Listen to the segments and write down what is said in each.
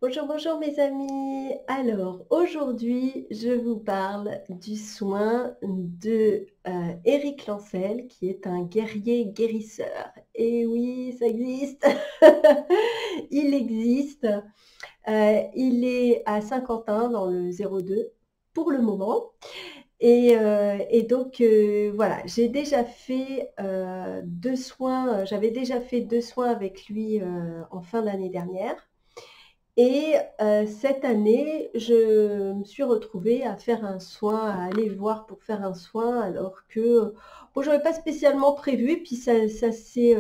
Bonjour, bonjour mes amis. Alors aujourd'hui, je vous parle du soin de Éric Lancel, qui est un guerrier guérisseur. Et oui, ça existe. Il existe. Il est à Saint-Quentin dans le 02 pour le moment. Et donc voilà, j'ai déjà fait deux soins. J'avais déjà fait deux soins avec lui en fin d'année dernière. Et cette année, je me suis retrouvée à faire un soin, à aller le voir pour faire un soin alors que bon, j'avais pas spécialement prévu et puis ça s'est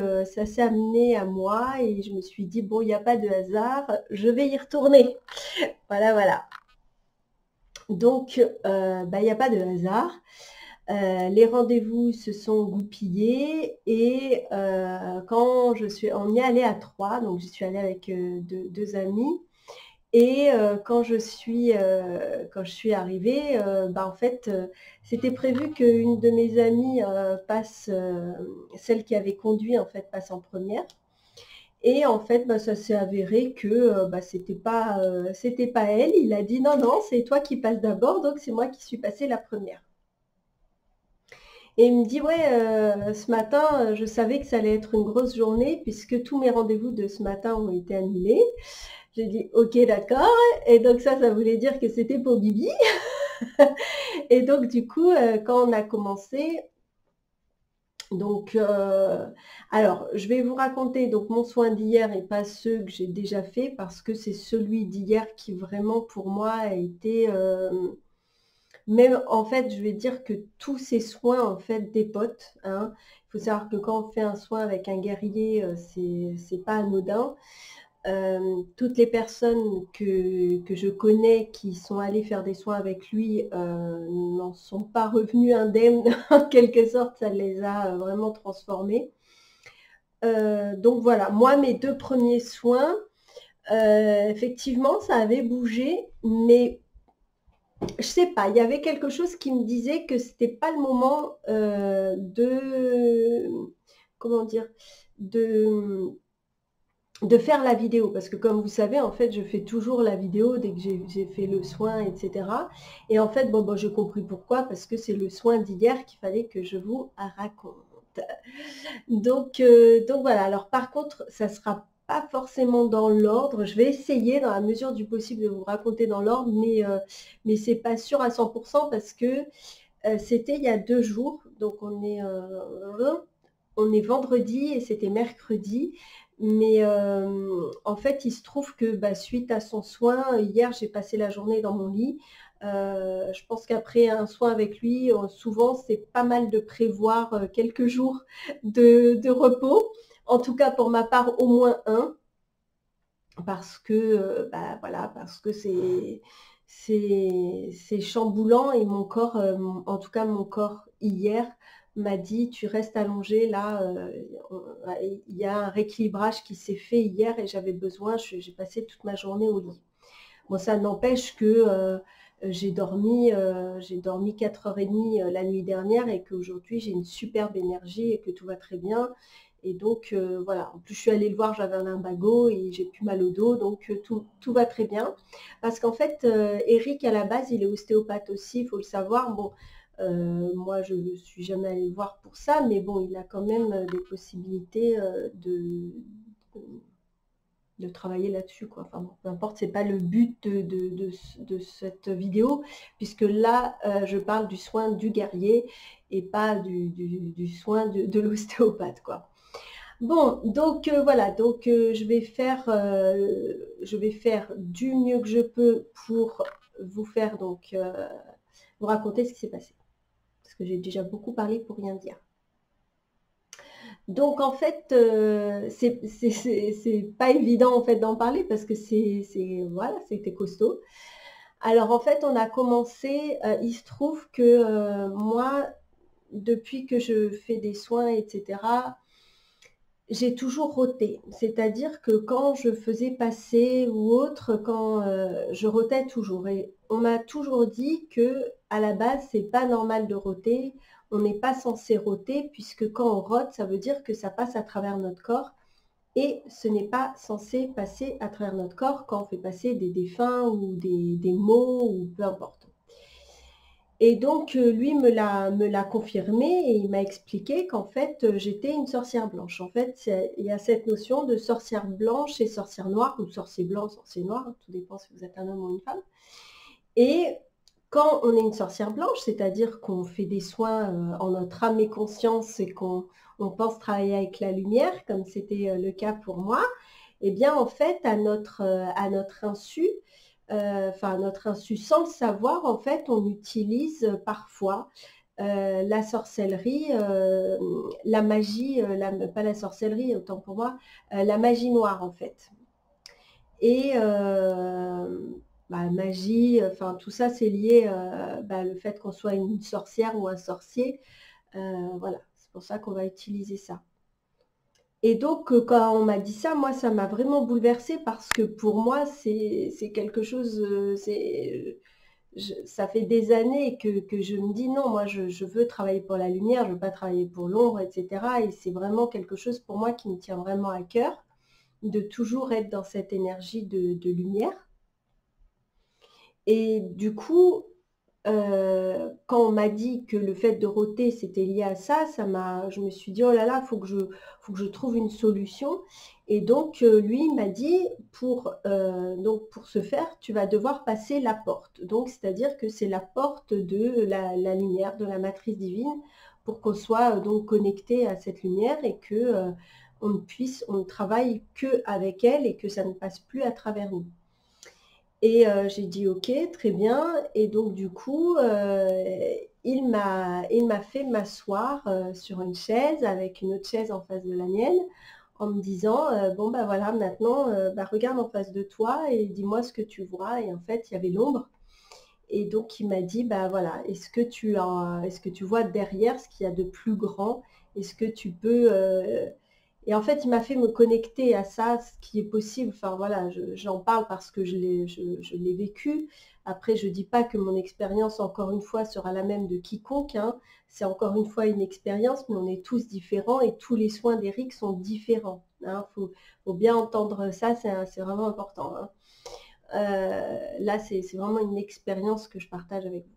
amené à moi et je me suis dit: «Bon, il y a pas de hasard, je vais y retourner». Voilà, voilà. Donc bah, il y a pas de hasard. Les rendez-vous se sont goupillés et quand on y est allé à 3, donc j'y suis allée avec, 2 amis. Et quand je suis arrivée, bah, en fait, c'était prévu qu'une de mes amies, passe, celle qui avait conduit en fait, passe en première. Et en fait, bah, ça s'est avéré que, bah, c'était pas elle. Il a dit: «Non, non, c'est toi qui passes d'abord», donc c'est moi qui suis passée la première. Et il me dit: «Ouais, ce matin, je savais que ça allait être une grosse journée puisque tous mes rendez-vous de ce matin ont été annulés». J'ai dit: «OK, d'accord», et donc ça voulait dire que c'était pour Bibi. Et donc du coup, quand on a commencé, donc alors je vais vous raconter donc mon soin d'hier et pas ceux que j'ai déjà fait parce que c'est celui d'hier qui vraiment pour moi a été, même en fait, je vais dire que tous ces soins en fait dépotent, hein. Il faut savoir que quand on fait un soin avec un guerrier, c'est pas anodin. Toutes les personnes que je connais qui sont allées faire des soins avec lui, n'en sont pas revenues indemnes. En quelque sorte, ça les a, vraiment transformés. Donc voilà, moi mes 2 premiers soins, effectivement ça avait bougé, mais je sais pas, il y avait quelque chose qui me disait que c'était pas le moment, de comment dire? De faire la vidéo parce que comme vous savez, en fait, je fais toujours la vidéo dès que j'ai fait le soin et cetera, et en fait, bon, j'ai compris pourquoi, parce que c'est le soin d'hier qu'il fallait que je vous raconte. Donc voilà, alors par contre, ça sera pas forcément dans l'ordre. Je vais essayer dans la mesure du possible de vous raconter dans l'ordre, mais c'est pas sûr à 100 parce que, c'était il y a 2 jours, donc on est vendredi et c'était mercredi. Mais en fait, il se trouve que bah, suite à son soin, hier, j'ai passé la journée dans mon lit. Je pense qu'après un soin avec lui, souvent, c'est pas mal de prévoir quelques jours de repos. En tout cas, pour ma part, au moins un, parce que bah, voilà, parce que c'est chamboulant et mon corps, en tout cas mon corps hier m'a dit: «Tu restes allongé là, il y a un rééquilibrage qui s'est fait hier et j'avais besoin, j'ai passé toute ma journée au lit». Bon, ça n'empêche que, j'ai dormi 4 heures et demie, la nuit dernière et qu'aujourd'hui j'ai une superbe énergie et que tout va très bien, et donc voilà. En plus, je suis allée le voir, j'avais un lumbago et j'ai plus mal au dos, donc tout va très bien. Parce qu'en fait, Éric à la base, il est ostéopathe aussi, il faut le savoir. Bon, moi je ne suis jamais allée le voir pour ça, mais bon, il a quand même, des possibilités, de travailler là-dessus, quoi. Enfin bon, peu importe, c'est pas le but de cette vidéo, puisque là, je parle du soin du guerrier et pas du soin de l'ostéopathe, quoi. Bon, donc voilà, donc je vais faire du mieux que je peux pour vous faire donc, vous raconter ce qui s'est passé. Parce que j'ai déjà beaucoup parlé pour rien dire. Donc en fait, c'est pas évident en fait d'en parler parce que voilà, c'était costaud. Alors en fait, on a commencé, il se trouve que, moi, depuis que je fais des soins et cetera, j'ai toujours roté. C'est-à-dire que quand je faisais passer ou autre, quand, je rotais toujours, et on m'a toujours dit que à la base, c'est pas normal de roter. On n'est pas censé roter puisque quand on rote, ça veut dire que ça passe à travers notre corps et ce n'est pas censé passer à travers notre corps quand on fait passer des défunts ou des mots ou peu importe. Et donc, lui me l'a confirmé et il m'a expliqué qu'en fait, j'étais une sorcière blanche. En fait, il y a cette notion de sorcière blanche et sorcière noire, ou sorcier blanc, sorcier noir, hein, tout dépend si vous êtes un homme ou une femme. Et quand on est une sorcière blanche, c'est-à-dire qu'on fait des soins en notre âme et conscience et qu'on pense travailler avec la lumière, comme c'était le cas pour moi, eh bien en fait, à notre insu, enfin à notre insu, sans le savoir, en fait, on utilise parfois la sorcellerie, la magie, pas la sorcellerie, autant pour moi, la magie noire en fait. Et magie, enfin tout ça c'est lié, le fait qu'on soit une sorcière ou un sorcier, voilà, c'est pour ça qu'on va utiliser ça. Et donc quand on m'a dit ça, moi ça m'a vraiment bouleversée parce que pour moi c'est quelque chose, ça fait des années que je me dis non, moi je veux travailler pour la lumière, je ne veux pas travailler pour l'ombre, etc. Et c'est vraiment quelque chose pour moi qui me tient vraiment à cœur, de toujours être dans cette énergie de lumière. Et du coup, quand on m'a dit que le fait de rôter, c'était lié à ça, je me suis dit: «Oh là là, faut que je trouve une solution». Et donc, lui, il m'a dit: donc pour ce faire, tu vas devoir passer la porte». Donc c'est-à-dire que c'est la porte de la lumière, de la matrice divine, pour qu'on soit, donc connecté à cette lumière et que, on ne travaille qu'avec elle et que ça ne passe plus à travers nous. Et j'ai dit: «OK, très bien». Et donc du coup, il m'a fait m'asseoir, sur une chaise avec une autre chaise en face de la mienne, en me disant: «Bon, bah, voilà, maintenant, regarde en face de toi et dis-moi ce que tu vois». Et en fait, il y avait l'ombre. Et donc il m'a dit: «Bah, voilà, est-ce que tu vois derrière ce qu'il y a de plus grand? Est-ce que tu peux, et en fait, il m'a fait me connecter à ça, ce qui est possible. Enfin voilà, j'en parle parce que je l'ai vécu. Après, je ne dis pas que mon expérience, encore une fois, sera la même de quiconque, hein. C'est encore une fois une expérience, mais on est tous différents et tous les soins d'Eric sont différents, hein. Faut bien entendre ça, c'est vraiment important, hein. Là, c'est vraiment une expérience que je partage avec vous.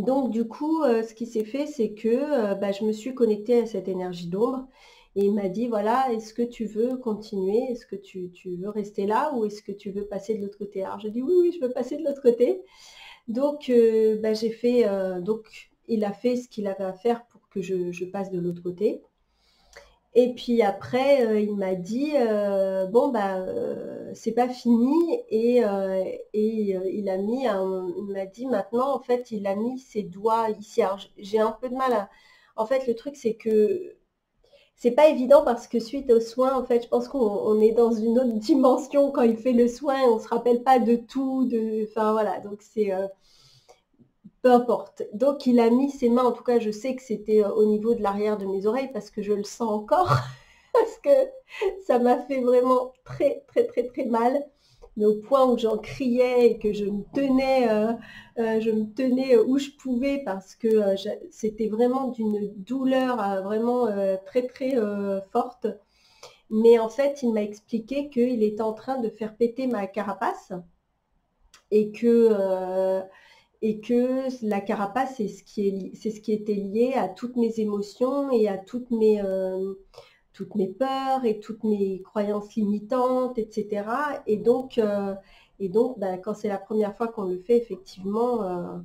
Donc du coup, ce qui s'est fait, c'est que, je me suis connectée à cette énergie d'ombre et il m'a dit: «Voilà, est-ce que tu veux continuer? Est-ce que tu veux rester là ou est-ce que tu veux passer de l'autre côté?» Alors j'ai dit: «Oui, oui, je veux passer de l'autre côté». Donc j'ai fait, donc il a fait ce qu'il avait à faire pour que je passe de l'autre côté. Et puis après, il m'a dit, «Bon, c'est pas fini». Il m'a dit maintenant, en fait, il a mis ses doigts ici. Alors j'ai un peu de mal à en fait, le truc, c'est que c'est pas évident parce que suite aux soins, en fait, je pense qu'on est dans une autre dimension quand il fait le soin et on se rappelle pas de tout, enfin voilà, donc peu importe. Donc il a mis ses mains, en tout cas, je sais que c'était, au niveau de l'arrière de mes oreilles parce que je le sens encore. Parce que ça m'a fait vraiment très, très, très, très mal, mais au point où j'en criais et que je me tenais où je pouvais parce que c'était vraiment d'une douleur vraiment très, très forte. Mais en fait, il m'a expliqué qu'il était en train de faire péter ma carapace et que la carapace, c'est ce qui était lié à toutes mes émotions et à toutes mes peurs et toutes mes croyances limitantes, etc. Et donc, quand c'est la première fois qu'on le fait, effectivement,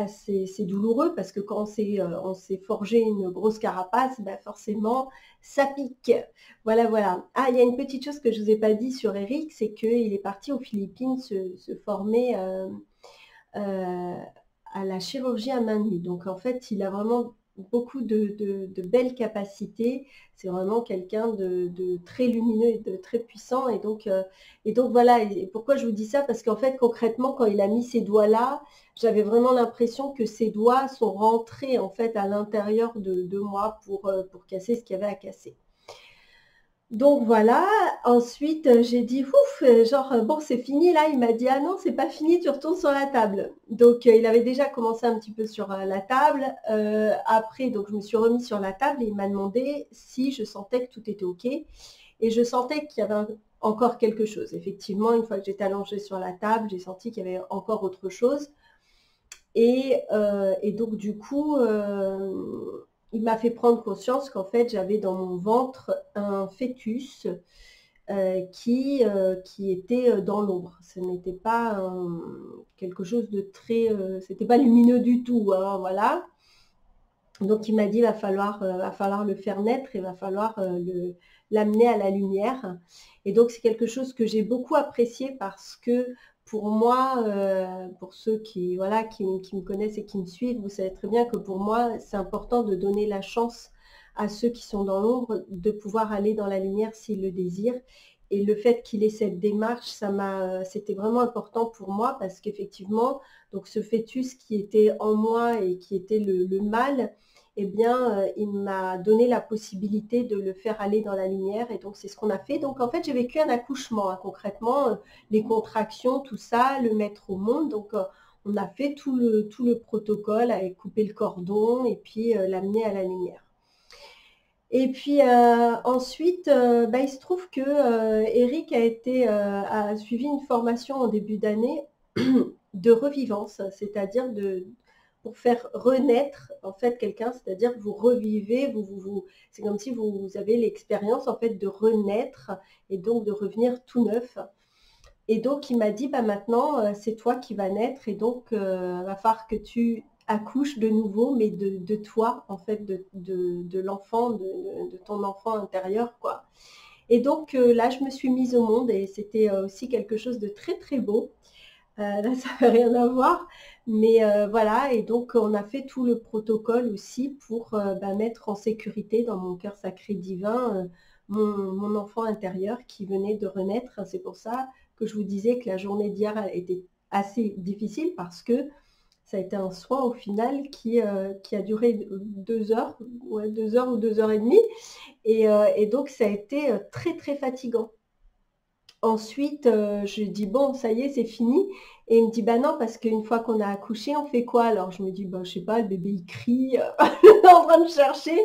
c'est douloureux parce que quand on s'est forgé une grosse carapace, forcément, ça pique. Voilà, voilà. Ah, il y a une petite chose que je ne vous ai pas dit sur Eric, c'est qu'il est parti aux Philippines se former à la chirurgie à main nue. Donc en fait, il a vraiment beaucoup de belles capacités. C'est vraiment quelqu'un de très lumineux et de très puissant. Et donc voilà. Et pourquoi je vous dis ça? Parce qu'en fait, concrètement, quand il a mis ses doigts là, j'avais vraiment l'impression que ses doigts sont rentrés en fait à l'intérieur de moi pour casser ce qu'il y avait à casser. Donc voilà, ensuite j'ai dit: «Ouf!» genre, «Bon, c'est fini là?» Il m'a dit: «Ah non, c'est pas fini, tu retournes sur la table». Donc il avait déjà commencé un petit peu sur, la table. Après donc je me suis remise sur la table et il m'a demandé si je sentais que tout était OK. et je sentais qu'il y avait encore quelque chose. Effectivement, une fois que j'étais allongée sur la table, j'ai senti qu'il y avait encore autre chose. Et donc du coup, il m'a fait prendre conscience qu'en fait, j'avais dans mon ventre un fœtus qui était dans l'ombre. Ce n'était pas quelque chose de très... c'était pas lumineux du tout, hein, voilà. Donc il m'a dit, va falloir le faire naître, il va falloir l'amener à la lumière. Et donc c'est quelque chose que j'ai beaucoup apprécié parce que pour moi, pour ceux qui, voilà, qui me connaissent et qui me suivent, vous savez très bien que pour moi, c'est important de donner la chance à ceux qui sont dans l'ombre de pouvoir aller dans la lumière s'ils le désirent. Et le fait qu'il ait cette démarche, c'était vraiment important pour moi parce qu'effectivement, donc ce fœtus qui était en moi et qui était le mal, eh bien, il m'a donné la possibilité de le faire aller dans la lumière et donc c'est ce qu'on a fait. Donc en fait, j'ai vécu un accouchement, hein, concrètement, les contractions, tout ça, le mettre au monde. Donc on a fait tout le protocole avec couper le cordon et puis l'amener à la lumière. Et puis ensuite, il se trouve que Eric a suivi une formation en début d'année de revivance, c'est-à-dire pour faire renaître en fait quelqu'un, c'est-à-dire que vous revivez, c'est comme si vous avez l'expérience en fait de renaître et donc de revenir tout neuf. Et donc il m'a dit, bah maintenant c'est toi qui vas naître et donc va falloir que tu accouches de nouveau, mais de toi en fait, de l'enfant, de ton enfant intérieur, quoi. Et donc là je me suis mise au monde et c'était aussi quelque chose de très très beau. Là, ça n'a rien à voir, mais voilà, et donc on a fait tout le protocole aussi pour mettre en sécurité dans mon cœur sacré divin mon enfant intérieur qui venait de renaître. C'est pour ça que je vous disais que la journée d'hier a été assez difficile parce que ça a été un soin au final qui a duré 2 heures, ouais, 2 heures ou 2 heures et demie, et donc ça a été très très fatigant. Ensuite, je lui dis: «Bon, ça y est, c'est fini» et il me dit: «Bah non, parce qu'une fois qu'on a accouché, on fait quoi?» Alors je me dis: «Bah, je sais pas, le bébé il crie, il est en train de chercher».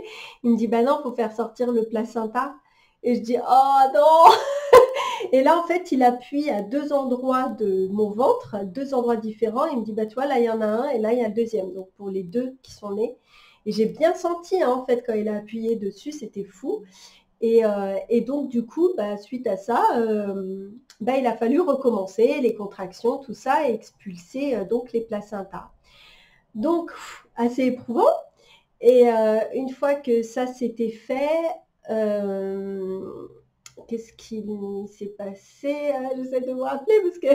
Il me dit: «Bah non, faut faire sortir le placenta» et je dis: «Oh non!» Et là, en fait, il appuie à 2 endroits de mon ventre, à 2 endroits différents. Il me dit: «Bah, tu vois, là, il y en a un et là, il y a le deuxième». Donc pour les 2 qui sont nés et j'ai bien senti, hein, en fait, quand il a appuyé dessus, c'était fou. Et donc, du coup, suite à ça, il a fallu recommencer les contractions, tout ça, et expulser donc les placentas. Donc, assez éprouvant. Et une fois que ça s'était fait, qu'est-ce qui s'est passé? J'essaie de me rappeler parce que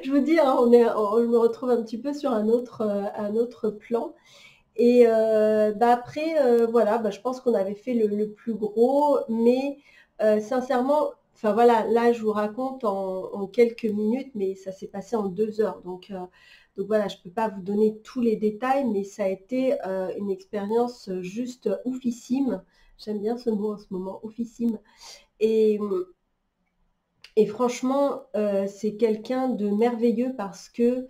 je vous dis, hein, je me retrouve un petit peu sur un autre plan. Et après, voilà, je pense qu'on avait fait le plus gros, mais sincèrement, enfin voilà, là je vous raconte en quelques minutes, mais ça s'est passé en 2 heures. Donc voilà, je ne peux pas vous donner tous les détails, mais ça a été une expérience juste oufissime. J'aime bien ce mot en ce moment, oufissime. Et, et franchement, c'est quelqu'un de merveilleux parce que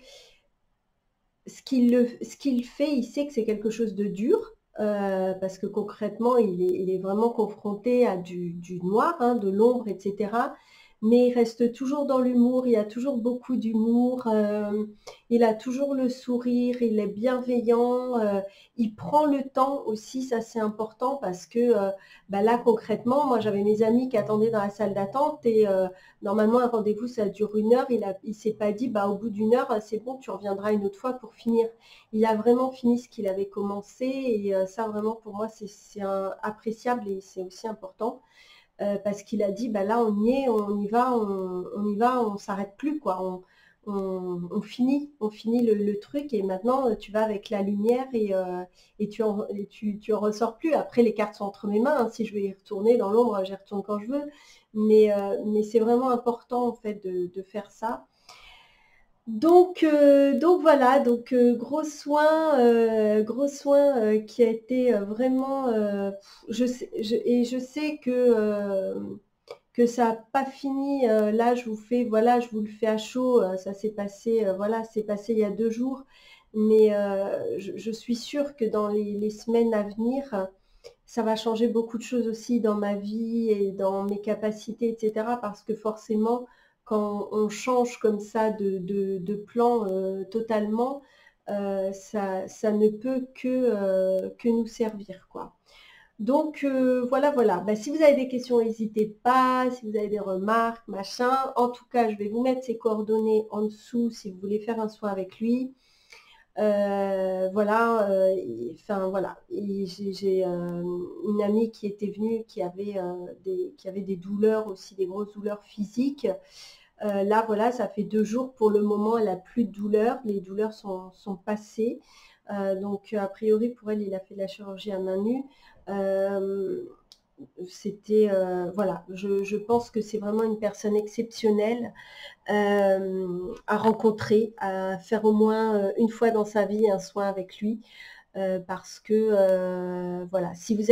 ce qu'il fait, il sait que c'est quelque chose de dur, parce que concrètement, il est vraiment confronté à du noir, hein, de l'ombre, etc. Mais il reste toujours dans l'humour, il y a toujours beaucoup d'humour, il a toujours le sourire, il est bienveillant, il prend le temps aussi, ça c'est important parce que là concrètement, moi j'avais mes amis qui attendaient dans la salle d'attente et normalement un rendez-vous ça dure 1 heure, il s'est pas dit au bout d'1 heure c'est bon, tu reviendras une autre fois pour finir. Il a vraiment fini ce qu'il avait commencé et ça vraiment pour moi c'est appréciable et c'est aussi important. Parce qu'il a dit là on y est, on y va, on s'arrête plus quoi, on finit le truc et maintenant tu vas avec la lumière et tu en ressors plus. Après les cartes sont entre mes mains, hein, si je veux y retourner dans l'ombre, j'y retourne quand je veux, mais c'est vraiment important en fait de faire ça. Donc voilà, donc gros soin qui a été vraiment, je sais que ça n'a pas fini. Là, je vous le fais à chaud. Ça s'est passé, voilà, c'est passé il y a 2 jours, mais je suis sûre que dans les semaines à venir, ça va changer beaucoup de choses aussi dans ma vie et dans mes capacités, etc. Parce que forcément, quand on change comme ça de plan totalement, ça ne peut que nous servir, quoi. Donc voilà, voilà. Bah, si vous avez des questions, n'hésitez pas. Si vous avez des remarques, machin. En tout cas, je vais vous mettre ses coordonnées en dessous si vous voulez faire un soin avec lui. Voilà, enfin voilà. J'ai une amie qui était venue, qui avait des douleurs aussi, des grosses douleurs physiques. Là, voilà, ça fait 2 jours. Pour le moment, elle a plus de douleurs. Les douleurs sont passées. Donc, a priori, pour elle, il a fait de la chirurgie à main nue. C'était, voilà, je pense que c'est vraiment une personne exceptionnelle à rencontrer, à faire au moins une fois dans sa vie un soin avec lui. Parce que, voilà, si vous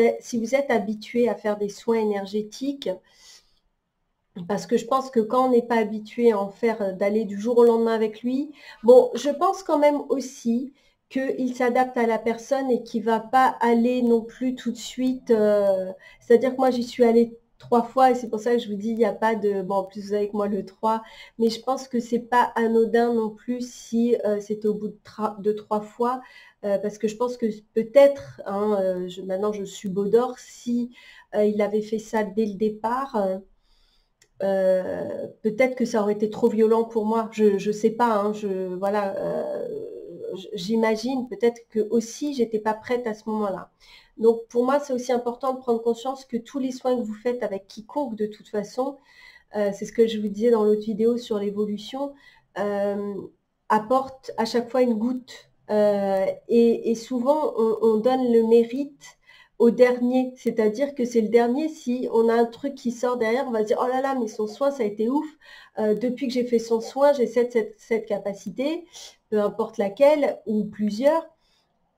êtes habitué à faire des soins énergétiques, parce que je pense que quand on n'est pas habitué à en faire, d'aller du jour au lendemain avec lui, bon, je pense quand même aussi qu'il s'adapte à la personne et qu'il ne va pas aller non plus tout de suite. C'est-à-dire que moi, j'y suis allée 3 fois et c'est pour ça que je vous dis, il n'y a pas de. Bon, en plus, vous savez que moi, le 3, mais je pense que c'est pas anodin non plus si c'était au bout de 3 fois. Parce que je pense que peut-être, hein, maintenant je suis Baudor, si il avait fait ça dès le départ. Peut-être que ça aurait été trop violent pour moi. Je sais pas, hein, voilà, j'imagine peut-être que aussi j'étais pas prête à ce moment-là. Donc pour moi, c'est aussi important de prendre conscience que tous les soins que vous faites avec quiconque, de toute façon, c'est ce que je vous disais dans l'autre vidéo sur l'évolution, apportent à chaque fois une goutte. Et souvent, on donne le mérite au dernier, c'est-à-dire que c'est le dernier, si on a un truc qui sort derrière, on va se dire, oh là là, mais son soin, ça a été ouf, depuis que j'ai fait son soin, j'ai cette capacité, peu importe laquelle, ou plusieurs,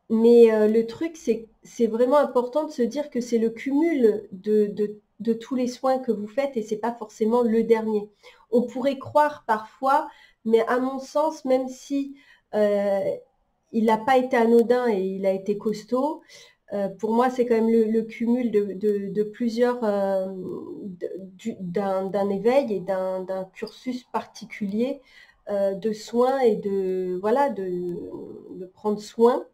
mais le truc, c'est vraiment important de se dire que c'est le cumul de tous les soins que vous faites et c'est pas forcément le dernier. On pourrait croire parfois, mais à mon sens, même si il n'a pas été anodin et il a été costaud, pour moi, c'est quand même le cumul de plusieurs, d'un éveil et d'un cursus particulier de soins et voilà, de prendre soin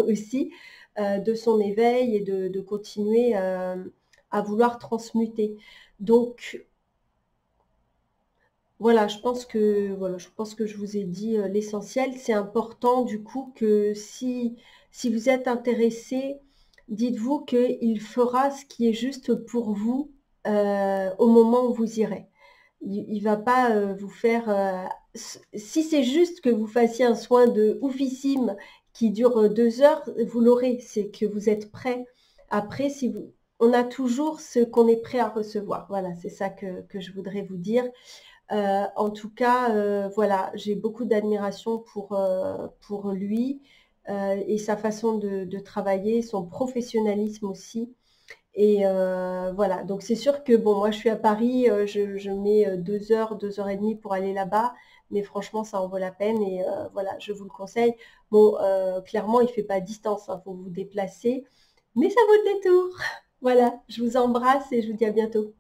aussi de son éveil et de continuer à vouloir transmuter. Donc, voilà, je pense que je vous ai dit l'essentiel. C'est important du coup que si vous êtes intéressé, dites-vous qu'il fera ce qui est juste pour vous au moment où vous irez. Il ne va pas vous faire... si c'est juste que vous fassiez un soin de oufissime qui dure 2 heures, vous l'aurez. C'est que vous êtes prêt. Après, on a toujours ce qu'on est prêt à recevoir. Voilà, c'est ça que je voudrais vous dire. En tout cas, voilà, j'ai beaucoup d'admiration pour lui et sa façon de travailler, son professionnalisme aussi. Et voilà, donc c'est sûr que bon, moi je suis à Paris, je mets 2 heures, 2 heures et demie pour aller là-bas, mais franchement ça en vaut la peine et voilà, je vous le conseille. Bon, clairement il ne fait pas distance, il faut vous déplacer, mais ça vaut le détour. Voilà, je vous embrasse et je vous dis à bientôt.